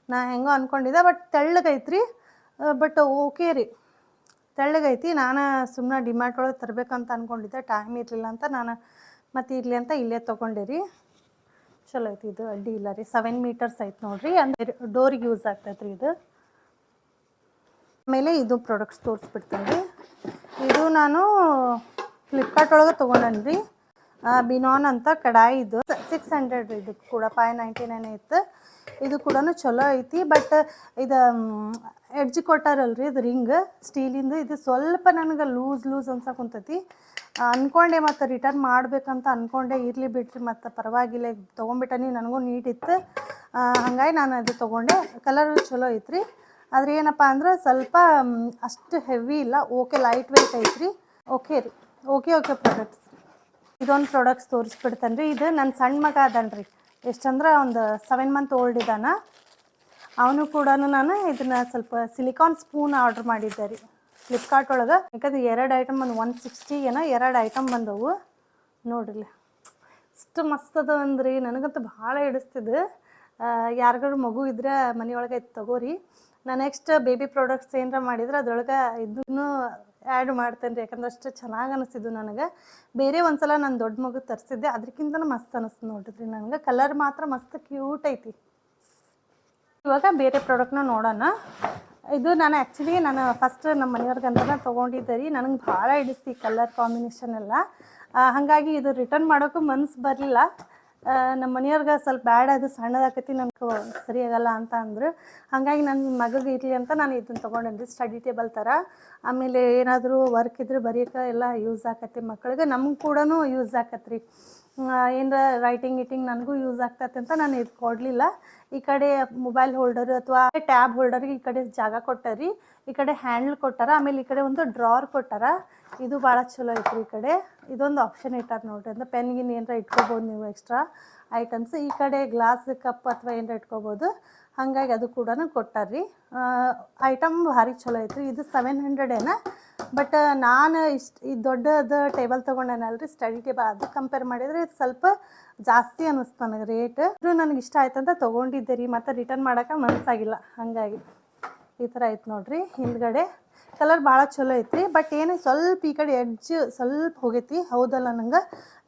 ನಾ ಹೆಂಗೋ ಅಂದ್ಕೊಂಡಿದ್ದೆ, ಬಟ್ ತೆಳ್ಳಗೈತ್ರಿ. ಬಟ್ ಓಕೆ ರೀ, ತೆಳ್ಳಗೈತಿ. ನಾನು ಸುಮ್ಮನೆ ಡಿಮಾರ್ಟ್ ಒಳಗೆ ತರಬೇಕಂತ ಅಂದ್ಕೊಂಡಿದ್ದೆ, ಟೈಮ್ ಇರಲಿಲ್ಲ ಅಂತ ನಾನು ಮತ್ತೆ ಇರಲಿ ಅಂತ ಇಲ್ಲೇ ತೊಗೊಂಡೆ ರೀ. ಚಲೋ ಐತಿ ಇದು, ಅಡ್ಡಿ ಇಲ್ಲ ರೀ. 7 ಮೀಟರ್ಸ್ ಐತೆ ನೋಡಿರಿ, ಅಂದರೆ ಡೋರಿಗೆ ಯೂಸ್ ಆಗ್ತೈತೆ ರೀ ಇದು. ಆಮೇಲೆ ಇದು ಪ್ರಾಡಕ್ಟ್ಸ್ ತೋರಿಸ್ಬಿಡ್ತೇನೆ ರೀ. ಇದು ನಾನು ಫ್ಲಿಪ್ಕಾರ್ಟ್ ಒಳಗೆ ತೊಗೊಂಡೇನಿ ರೀ. ಬಿನಾನ್ ಅಂತ ಕಡಾಯಿ. ಇದು 600 ರೀ. ಇದು ಕೂಡ 599 ಇತ್ತು. ಇದು ಕೂಡ ಚಲೋ ಐತಿ. ಬಟ್ ಇದು ಎಡ್ಜ್ ಕೊಟ್ಟಾರಲ್ರಿ, ಇದು ರಿಂಗ್ ಸ್ಟೀಲಿಂದು. ಇದು ಸ್ವಲ್ಪ ನನಗೆ ಲೂಸ್ ಅನ್ಸಕ್ಕುಂತೈತಿ. ಅಂದ್ಕೊಂಡೆ ಮತ್ತು ರಿಟರ್ನ್ ಮಾಡ್ಬೇಕಂತ ಅಂದ್ಕೊಂಡೆ. ಇರಲಿ ಬಿಡ್ರಿ, ಮತ್ತು ಪರವಾಗಿಲ್ಲ, ತೊಗೊಂಬಿಟ್ಟನಿ. ನನಗೂ ನೀಟಿತ್ತು, ಹಾಗಾಗಿ ನಾನು ಅದು ತೊಗೊಂಡೆ. ಕಲರ್ ಚಲೋ ಐತ್ರಿ. ಆದರೆ ಏನಪ್ಪ ಅಂದ್ರೆ ಸ್ವಲ್ಪ ಅಷ್ಟು ಹೆವಿ ಇಲ್ಲ, ಓಕೆ ಲೈಟ್ ವೆಯ್ಟ್ ಐತ್ರಿ. ಓಕೆ ರೀ, ಓಕೆ ಪ್ರಾಡಕ್ಟ್ಸ್. ಇದೊಂದು ಪ್ರಾಡಕ್ಟ್ಸ್ ತೋರಿಸ್ಬಿಡ್ತೇನೆ ರೀ. ಇದು ನನ್ನ ಸಣ್ಣ ಮಗ ಅದನ್ರಿ, ಎಷ್ಟಂದ್ರೆ ಒಂದು 7 ಮಂತ್ ಓಲ್ಡ್ ಇದ್ದಾನ. ಅವನು ಕೂಡ ನಾನು ಇದನ್ನು ಸ್ವಲ್ಪ ಸಿಲಿಕಾನ್ ಸ್ಪೂನ್ ಆರ್ಡ್ರ್ ಮಾಡಿದ್ದೆ ರೀ ಫ್ಲಿಪ್ಕಾರ್ಟ್ ಒಳಗೆ. ಯಾಕಂದ್ರೆ 2 ಐಟಮ್ ಬಂದು 160 ಏನೋ 2 ಐಟಮ್ ಬಂದವು ನೋಡ್ರಿ. ಅಷ್ಟು ಮಸ್ತ್ ಅದ ಅಂದ್ರಿ, ನನಗಂತೂ ಭಾಳ ಹಿಡಿಸ್ತಿದ್ದು. ಯಾರಿಗಾರು ಮಗು ಇದ್ರೆ ಮನೆಯೊಳಗೆ ತಗೋರಿ. ನಾನು ನೆಕ್ಸ್ಟ್ ಬೇಬಿ ಪ್ರಾಡಕ್ಟ್ಸ್ ಏನಾರ ಮಾಡಿದ್ರೆ ಅದ್ರೊಳಗೆ ಇದನ್ನು ಆ್ಯಡ್ ಮಾಡ್ತೇನೆ ರೀ, ಯಾಕಂದ್ರೆ ಅಷ್ಟು ಚೆನ್ನಾಗಿ ಅನಿಸ್ತಿದ್ದು ನನಗೆ. ಬೇರೆ ಒಂದು ಸಲ ನಾನು ದೊಡ್ಡ ಮಗು ತರಿಸಿದ್ದೆ, ಅದಕ್ಕಿಂತನೂ ಮಸ್ತ್ ಅನಿಸ್ತು ನೋಡಿರಿ ನನಗೆ. ಕಲರ್ ಮಾತ್ರ ಮಸ್ತ್ ಕ್ಯೂಟ್ ಐತಿ. ಇವಾಗ ಬೇರೆ ಪ್ರಾಡಕ್ಟ್ನ ನೋಡೋಣ. ಇದು ನಾನು ಆ್ಯಕ್ಚುಲಿ ಫಸ್ಟ್ ನಮ್ಮ ಮನೆಯವ್ರಿಗಂತ ತೊಗೊಂಡಿದ್ದೆ ರೀ. ನನಗೆ ಭಾಳ ಹಿಡಿಸ್ತಿ ಕಲರ್ ಕಾಂಬಿನೇಷನ್ ಎಲ್ಲ. ಹಾಗಾಗಿ ಇದು ರಿಟರ್ನ್ ಮಾಡೋಕ್ಕೂ ಮನ್ಸು ಬರಲಿಲ್ಲ. ನಮ್ಮ ಮನೆಯವ್ರಿಗೆ ಸ್ವಲ್ಪ ಬ್ಯಾಡ, ಅದು ಸಣ್ಣದಾಕೈತಿ, ನನಗೆ ಸರಿ ಆಗಲ್ಲ ಅಂತ ಅಂದರು. ಹಾಗಾಗಿ ನನ್ನ ಮಗಗೆ ಇರಲಿ ಅಂತ ನಾನು ಇದನ್ನು ತೊಗೊಂಡೇನಿ ರೀ. ಸ್ಟಡಿ ಟೇಬಲ್ ಥರ. ಆಮೇಲೆ ಏನಾದರೂ ವರ್ಕ್ ಇದ್ರೆ ಬರೆಯೋಕೆ ಎಲ್ಲ ಯೂಸ್ ಆಕೈತಿ ಮಕ್ಳಿಗೆ, ನಮ್ಗೆ ಕೂಡ ಯೂಸ್ ಆಕೈತೆ ರೀ. ಏನರ ರೈಟಿಂಗ್ ನನಗೂ ಯೂಸ್ ಆಗ್ತೈತೆ ಅಂತ ನಾನು ಇದು ಕೊಡಲಿಲ್ಲ. ಈ ಕಡೆ ಮೊಬೈಲ್ ಹೋಲ್ಡರ್ ಅಥವಾ ಟ್ಯಾಬ್ ಹೋಲ್ಡರ್ಗೆ ಈ ಕಡೆ ಜಾಗ ಕೊಟ್ಟಾರಿ. ಈ ಕಡೆ ಹ್ಯಾಂಡಲ್ ಕೊಟ್ಟಾರ. ಆಮೇಲೆ ಈ ಕಡೆ ಒಂದು ಡ್ರಾರ್ ಕೊಟ್ಟಾರ. ಇದು ಭಾಳ ಚಲೋ ಐತ್ರಿ. ಈ ಕಡೆ ಇದೊಂದು ಆಪ್ಷನ್ ಇಟ್ಟಾರ ನೋಡ್ರಿ, ಅಂದ್ರೆ ಪೆನ್ಗಿನ್ ಏನರ ಇಟ್ಕೋಬೋದು ನೀವು ಎಕ್ಸ್ಟ್ರಾ ಐಟಮ್ಸ್. ಈ ಕಡೆ ಗ್ಲಾಸ್ ಕಪ್ ಅಥವಾ ಏನರ ಇಟ್ಕೋಬೋದು. ಹಾಗಾಗಿ ಅದು ಕೂಡ ಕೊಟ್ಟಾರ್ರಿ. ಐಟಮ್ ಭಾರಿ ಚಲೋ ಐತ್ರಿ. ಇದು 700 ಏನ. ಬಟ್ ನಾನು ಇದು ದೊಡ್ಡದು ಟೇಬಲ್ ತೊಗೊಂಡೇನಲ್ರಿ, ಸ್ಟಡಿ ಟೇಬಲ್, ಅದು ಕಂಪೇರ್ ಮಾಡಿದರೆ ಇದು ಸ್ವಲ್ಪ ಜಾಸ್ತಿ ಅನ್ನಿಸ್ತು ನನಗೆ ರೇಟ್. ಇದು ನನಗೆ ಇಷ್ಟ ಆಯ್ತು ಅಂತ ತೊಗೊಂಡಿದ್ದೆ ರೀ. ಮತ್ತು ರಿಟರ್ನ್ ಮಾಡೋಕೆ ಮನಸ್ಸಾಗಿಲ್ಲ, ಹಾಗಾಗಿ ಈ ಥರ ಐತೆ ನೋಡ್ರಿ. ಹಿಂದ್ಗಡೆ ಕಲರ್ ಭಾಳ ಚಲೋ ಐತ್ರಿ. ಬಟ್ ಏನು ಸ್ವಲ್ಪ ಈ ಕಡೆ ಎಡ್ಜ್ ಸ್ವಲ್ಪ ಹೋಗೈತಿ. ಹೌದಲ್ಲ, ನಂಗೆ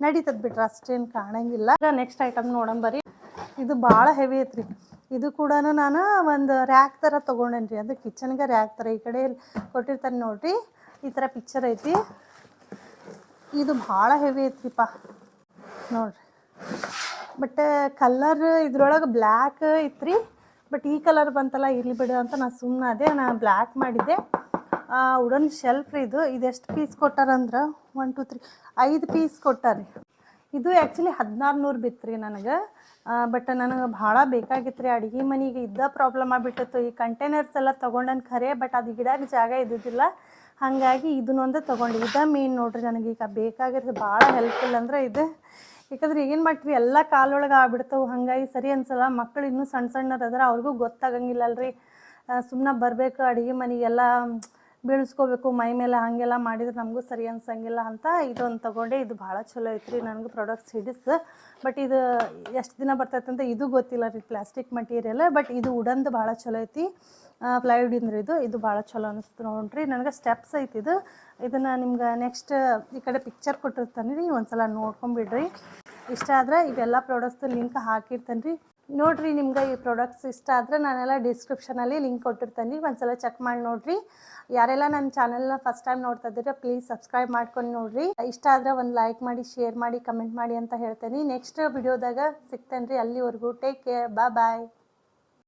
ನಡೀತದೆ ಬಿಟ್ರೆ, ಅಷ್ಟೇನು ಕಾಣಂಗಿಲ್ಲ. Next item ನೋಡಂಬರಿ. ಇದು ಭಾಳ ಹೆವಿ ಐತ್ರಿ. ಇದು ಕೂಡ ನಾನು ಒಂದು ರ್ಯಾಕ್ ಥರ ತೊಗೊಂಡೇನಿ ರೀ. ಅದು ಕಿಚನ್ಗೆ ರ್ಯಾಕ್ ಥರ ಈ ಕಡೆ ಕೊಟ್ಟಿರ್ತಾರೆ ನೋಡಿರಿ. ಈ ಥರ ಪಿಕ್ಚರ್ ಐತಿ. ಇದು ಭಾಳ ಹೆವಿ ಐತ್ರಿಪ್ಪ ನೋಡ್ರಿ. ಬಟ್ ಕಲರ್ ಇದ್ರೊಳಗೆ ಬ್ಲ್ಯಾಕ್ ಐತ್ರಿ. ಬಟ್ ಈ ಕಲರ್ ಬಂತಲ್ಲ ಇರಲಿ ಬಿಡು ಅಂತ ನಾನು ಸುಮ್ಮನೆ ಅದೇ ನಾನು ಬ್ಲ್ಯಾಕ್ ಮಾಡಿದ್ದೆ. ವುಡನ್ ಶೆಲ್ಫ್ ರೀ ಇದು. ಇದೆಷ್ಟು ಪೀಸ್ ಕೊಟ್ಟಾರಂದ್ರೆ 1 2 3 5 ಪೀಸ್ ಕೊಟ್ಟಾರಿ. ಇದು ಆ್ಯಕ್ಚುಲಿ 1600 ಬಿತ್ತು ರೀ ನನಗೆ. ಬಟ್ ನನಗೆ ಭಾಳ ಬೇಕಾಗಿತ್ತು ರೀ. ಅಡುಗೆ ಮನೆಗೆ ಇದ್ದ ಪ್ರಾಬ್ಲಮ್ ಆಗಿಬಿಟ್ಟಿತ್ತು. ಈ ಕಂಟೈನರ್ಸ್ ಎಲ್ಲ ತೊಗೊಂಡನ್ ಖರೆ, ಬಟ್ ಅದು ಗಿಡಕ್ಕೆ ಜಾಗ ಇದ್ದಿದ್ದಿಲ್ಲ. ಹಾಗಾಗಿ ಇದನ್ನೊಂದೇ ತೊಗೊಂಡು. ಇದು ಮೇನ್ ನೋಡ್ರಿ ನನಗೀಗ ಬೇಕಾಗಿರೋದು. ಭಾಳ ಹೆಲ್ಪ್ಫುಲ್ ಅಂದ್ರೆ ಇದು. ಯಾಕಂದ್ರೆ ಏನು ಮಾಡ್ತೀವಿ ಎಲ್ಲ ಕಾಲೊಳಗೆ ಆಗ್ಬಿಡ್ತಾವೆ. ಹಾಗಾಗಿ ಸರಿ ಅನ್ಸಲ್ಲ. ಮಕ್ಕಳು ಇನ್ನೂ ಸಣ್ಣ ಸಣ್ಣರು ಅದಾರ, ಅವ್ರಿಗೂ ಗೊತ್ತಾಗಂಗಿಲ್ಲಲ್ರಿ. ಸುಮ್ಮನೆ ಬರಬೇಕು ಅಡುಗೆ ಮನೆಗೆಲ್ಲ ಬೀಳಿಸ್ಕೋಬೇಕು ಮೈ ಮೇಲೆ, ಹಾಗೆಲ್ಲ ಮಾಡಿದ್ರೆ ನಮಗೂ ಸರಿ ಅನ್ಸಂಗಿಲ್ಲ ಅಂತ ಇದೊಂದು ತೊಗೊಂಡೆ. ಇದು ಭಾಳ ಚಲೋ ಐತ್ರಿ. ನನಗೂ ಪ್ರಾಡಕ್ಟ್ಸ್ ಹಿಡಿಸ್. ಬಟ್ ಇದು ಎಷ್ಟು ದಿನ ಬರ್ತೈತೆ ಅಂತ ಇದು ಗೊತ್ತಿಲ್ಲ ರೀ. Plastic material. ಬಟ್ ಇದು ವುಡನ್ದು ಭಾಳ ಚಲೋ ಐತಿ. ಪ್ಲೈವುಡ್ ಇದು ಭಾಳ ಚಲೋ ಅನಿಸ್ತು ನೋಡ್ರಿ. ನನಗೆ ಸ್ಟೆಪ್ಸ್ ಐತಿ ಇದು. ಇದನ್ನು ನಿಮ್ಗೆ ನೆಕ್ಸ್ಟ್ ಈ ಕಡೆ ಪಿಕ್ಚರ್ ಕೊಟ್ಟಿರ್ತಾನೆ ರೀ, ಒಂದ್ಸಲ ನೋಡ್ಕೊಂಬಿಡ್ರಿ. ಇಷ್ಟ ಆದರೆ ಇವೆಲ್ಲ ಪ್ರಾಡಕ್ಟ್ಸ್ದು ಲಿಂಕ್ ಹಾಕಿರ್ತಾನೆ ರೀ. ನೋಡಿರಿ, ನಿಮ್ಗೆ ಈ ಪ್ರಾಡಕ್ಟ್ಸ್ ಇಷ್ಟ ಆದರೆ ನಾನೆಲ್ಲ ಡಿಸ್ಕ್ರಿಪ್ಷನಲ್ಲಿ ಲಿಂಕ್ ಕೊಟ್ಟಿರ್ತಾನೆ ರೀ, ಒಂದ್ಸಲ ಚೆಕ್ ಮಾಡಿ ನೋಡಿರಿ. ಯಾರೆಲ್ಲ ನನ್ನ ಚಾನಲ್ನ ಫಸ್ಟ್ ಟೈಮ್ ನೋಡ್ತಾ ಇದ್ದೀರಾ ಪ್ಲೀಸ್ ಸಬ್ಸ್ಕ್ರೈಬ್ ಮಾಡ್ಕೊಂಡು ನೋಡಿರಿ. ಇಷ್ಟ ಆದರೆ ಒಂದು ಲೈಕ್ ಮಾಡಿ, ಶೇರ್ ಮಾಡಿ, ಕಮೆಂಟ್ ಮಾಡಿ ಅಂತ ಹೇಳ್ತೇನೆ. ನೆಕ್ಸ್ಟ್ ವಿಡಿಯೋದಾಗ ಸಿಗ್ತೇನೆ ರೀ. ಅಲ್ಲಿವರೆಗೂ ಟೇಕ್ ಕೇರ್, ಬಾಯ್.